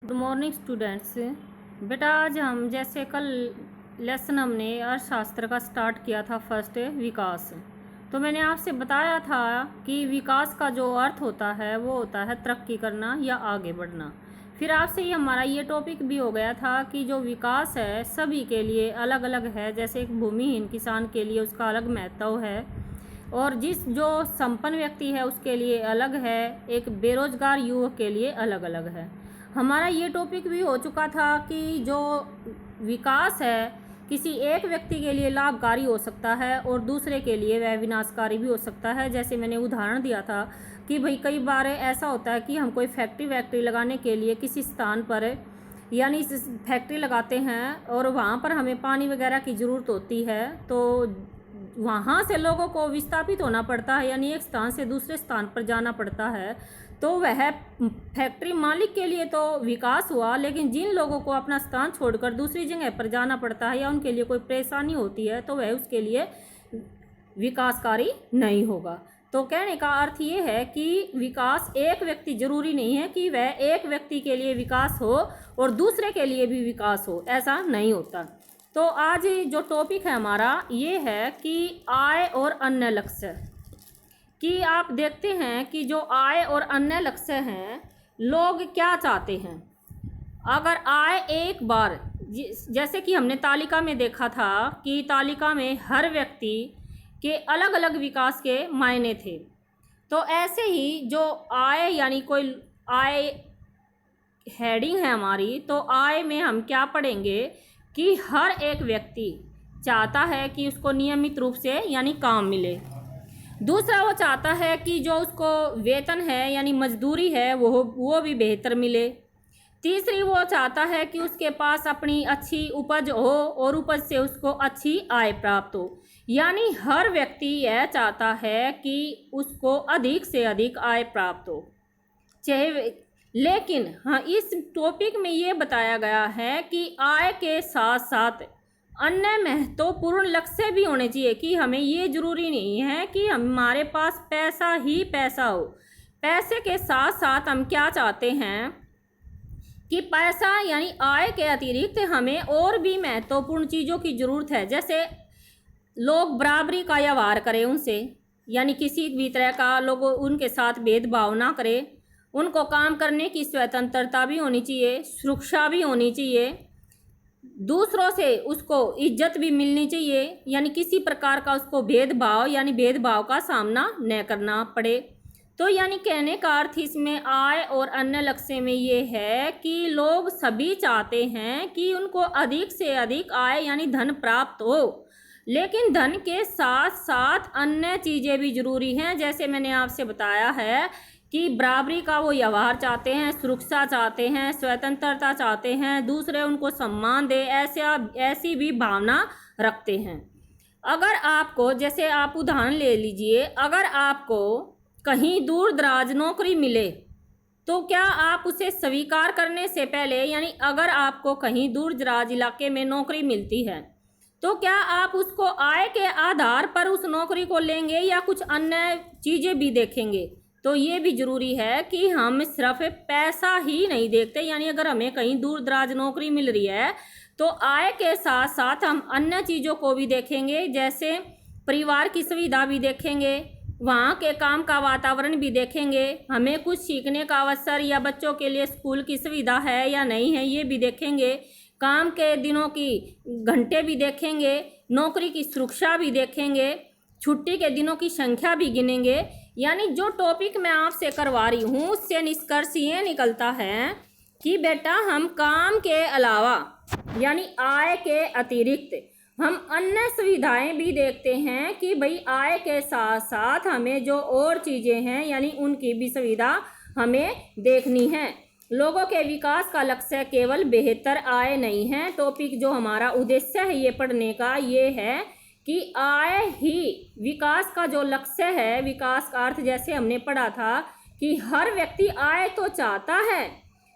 Good morning students. बेटा आज हम जैसे कल लेसन हमने अर्थशास्त्र का स्टार्ट किया था फर्स्ट विकास। तो मैंने आपसे बताया था कि विकास का जो अर्थ होता है वो होता है तरक्की करना या आगे बढ़ना। फिर आपसे ही हमारा ये टॉपिक भी हो गया था कि जो विकास है सभी के लिए अलग अलग है। जैसे एक भूमिहीन किसान के लिए उसका अलग महत्व है और जो संपन्न व्यक्ति है उसके लिए अलग है, एक बेरोजगार युवक के लिए अलग अलग है। हमारा ये टॉपिक भी हो चुका था कि जो विकास है किसी एक व्यक्ति के लिए लाभकारी हो सकता है और दूसरे के लिए वह विनाशकारी भी हो सकता है। जैसे मैंने उदाहरण दिया था कि भाई कई बार ऐसा होता है कि हम कोई फैक्ट्री लगाने के लिए किसी स्थान पर यानी फैक्ट्री लगाते हैं और वहाँ पर हमें पानी वगैरह की ज़रूरत होती है, तो वहाँ से लोगों को विस्थापित होना पड़ता है, यानी एक स्थान से दूसरे स्थान पर जाना पड़ता है। तो वह फैक्ट्री मालिक के लिए तो विकास हुआ, लेकिन जिन लोगों को अपना स्थान छोड़कर दूसरी जगह पर जाना पड़ता है या उनके लिए कोई परेशानी होती है तो वह उसके लिए विकासकारी नहीं होगा। तो कहने का अर्थ ये है कि विकास एक व्यक्ति जरूरी नहीं है कि वह एक व्यक्ति के लिए विकास हो और दूसरे के लिए भी विकास हो, ऐसा नहीं होता। तो आज जो टॉपिक है हमारा ये है कि आय और अन्य लक्ष्य। कि आप देखते हैं कि जो आय और अन्य लक्ष्य हैं, लोग क्या चाहते हैं। अगर आय एक बार, जैसे कि हमने तालिका में देखा था कि तालिका में हर व्यक्ति के अलग अलग विकास के मायने थे, तो ऐसे ही जो आय यानी कोई आय हेडिंग है हमारी, तो आय में हम क्या पढ़ेंगे कि हर एक व्यक्ति चाहता है कि उसको नियमित रूप से यानी काम मिले। दूसरा, वो चाहता है कि जो उसको वेतन है यानी मजदूरी है वो भी बेहतर मिले। तीसरी, वो चाहता है कि उसके पास अपनी अच्छी उपज हो और उपज से उसको अच्छी आय प्राप्त हो। यानी हर व्यक्ति यह चाहता है कि उसको अधिक से अधिक आय प्राप्त हो। लेकिन हाँ, इस टॉपिक में ये बताया गया है कि आय के साथ साथ अन्य महत्वपूर्ण लक्ष्य भी होने चाहिए। कि हमें ये जरूरी नहीं है कि हमारे पास पैसा ही पैसा हो। पैसे के साथ साथ हम क्या चाहते हैं कि पैसा यानी आय के अतिरिक्त हमें और भी महत्वपूर्ण चीज़ों की ज़रूरत है। जैसे लोग बराबरी का व्यवहार करें उनसे, यानी किसी भी तरह का लोग उनके साथ भेदभाव ना करें। उनको काम करने की स्वतंत्रता भी होनी चाहिए, सुरक्षा भी होनी चाहिए, दूसरों से उसको इज्जत भी मिलनी चाहिए, यानी किसी प्रकार का उसको भेदभाव का सामना न करना पड़े। तो यानी कहने का अर्थ इसमें आय और अन्य लक्ष्य में ये है कि लोग सभी चाहते हैं कि उनको अधिक से अधिक आय यानी धन प्राप्त हो, लेकिन धन के साथ साथ अन्य चीज़ें भी जरूरी हैं। जैसे मैंने आपसे बताया है कि बराबरी का वो व्यवहार चाहते हैं, सुरक्षा चाहते हैं, स्वतंत्रता चाहते हैं, दूसरे उनको सम्मान दे, ऐसी भी भावना रखते हैं। अगर आपको, जैसे आप उदाहरण ले लीजिए, अगर आपको कहीं दूर दराज नौकरी मिले तो क्या आप उसे स्वीकार करने से पहले, यानी अगर आपको कहीं दूर दराज इलाके में नौकरी मिलती है तो क्या आप उसको आय के आधार पर उस नौकरी को लेंगे या कुछ अन्य चीज़ें भी देखेंगे। तो ये भी ज़रूरी है कि हम सिर्फ पैसा ही नहीं देखते, यानी अगर हमें कहीं दूर दराज नौकरी मिल रही है तो आय के साथ साथ हम अन्य चीज़ों को भी देखेंगे। जैसे परिवार की सुविधा भी देखेंगे, वहाँ के काम का वातावरण भी देखेंगे, हमें कुछ सीखने का अवसर या बच्चों के लिए स्कूल की सुविधा है या नहीं है ये भी देखेंगे, काम के दिनों की घंटे भी देखेंगे, नौकरी की सुरक्षा भी देखेंगे, छुट्टी के दिनों की संख्या भी गिनेंगे। यानी जो टॉपिक मैं आपसे करवा रही हूँ उससे निष्कर्ष ये निकलता है कि बेटा हम काम के अलावा यानी आय के अतिरिक्त हम अन्य सुविधाएं भी देखते हैं कि भाई आय के साथ साथ हमें जो और चीज़ें हैं यानी उनकी भी सुविधा हमें देखनी है। लोगों के विकास का लक्ष्य केवल बेहतर आय नहीं है। टॉपिक जो हमारा उद्देश्य है ये पढ़ने का ये है कि आय ही विकास का जो लक्ष्य है। विकास का अर्थ जैसे हमने पढ़ा था कि हर व्यक्ति आय तो चाहता है,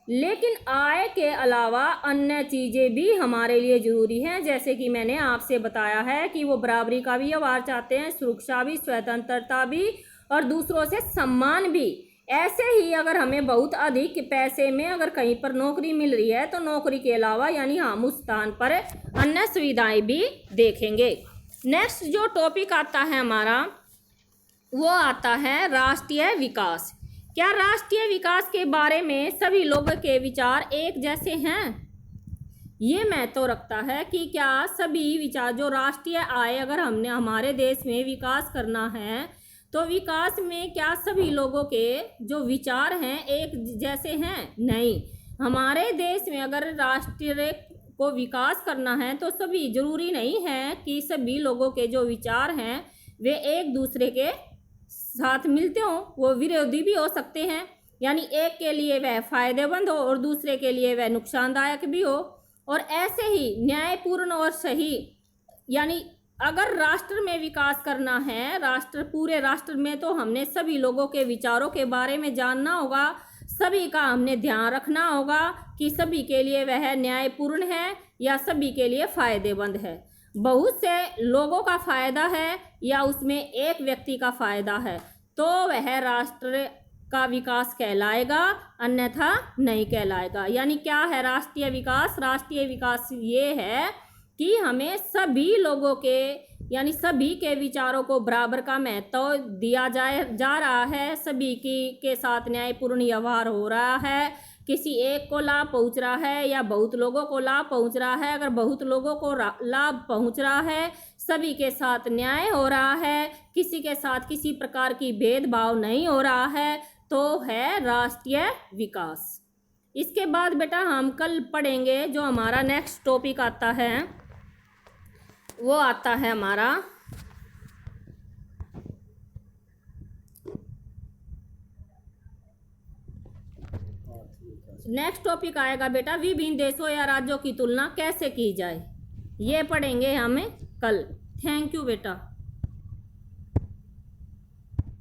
लेकिन आय के अलावा अन्य चीज़ें भी हमारे लिए ज़रूरी हैं। जैसे कि मैंने आपसे बताया है कि वो बराबरी का भी व्यवहार चाहते हैं, सुरक्षा भी, स्वतंत्रता भी और दूसरों से सम्मान भी। ऐसे ही अगर हमें बहुत अधिक पैसे में अगर कहीं पर नौकरी मिल रही है तो नौकरी के अलावा यानी हम उस स्थान पर अन्य सुविधाएं भी देखेंगे। नेक्स्ट जो टॉपिक आता है हमारा वो आता है राष्ट्रीय विकास। क्या राष्ट्रीय विकास के बारे में सभी लोगों के विचार एक जैसे हैं? ये महत्व रखता है कि क्या सभी विचार जो राष्ट्रीय आय अगर हमने हमारे देश में विकास करना है तो विकास में क्या सभी लोगों के जो विचार हैं एक जैसे हैं? नहीं। हमारे देश में अगर राष्ट्रीय को विकास करना है तो सभी जरूरी नहीं है कि सभी लोगों के जो विचार हैं वे एक दूसरे के साथ मिलते हों, वो विरोधी भी हो सकते हैं। यानी एक के लिए वह फायदेमंद हो और दूसरे के लिए वह नुकसानदायक भी हो। और ऐसे ही न्यायपूर्ण और सही, यानी अगर राष्ट्र में विकास करना है, पूरे राष्ट्र में, तो हमने सभी लोगों के विचारों के बारे में जानना होगा, सभी का हमने ध्यान रखना होगा कि सभी के लिए वह न्यायपूर्ण है या सभी के लिए फायदेमंद है, बहुत से लोगों का फायदा है या उसमें एक व्यक्ति का फायदा है, तो वह राष्ट्र का विकास कहलाएगा, अन्यथा नहीं कहलाएगा। यानी क्या है राष्ट्रीय विकास? राष्ट्रीय विकास ये है कि हमें सभी लोगों के यानी सभी के विचारों को बराबर का महत्व दिया जा रहा है, सभी के साथ न्यायपूर्ण व्यवहार हो रहा है, किसी एक को लाभ पहुंच रहा है या बहुत लोगों को लाभ पहुंच रहा है। अगर बहुत लोगों को लाभ पहुंच रहा है, सभी के साथ न्याय हो रहा है, किसी के साथ किसी प्रकार की भेदभाव नहीं हो रहा है, तो है राष्ट्रीय विकास। इसके बाद बेटा हम कल पढ़ेंगे जो हमारा नेक्स्ट टॉपिक आता है वो आता है हमारा नेक्स्ट टॉपिक आएगा बेटा विभिन्न देशों या राज्यों की तुलना कैसे की जाए, ये पढ़ेंगे हमें कल। थैंक यू बेटा।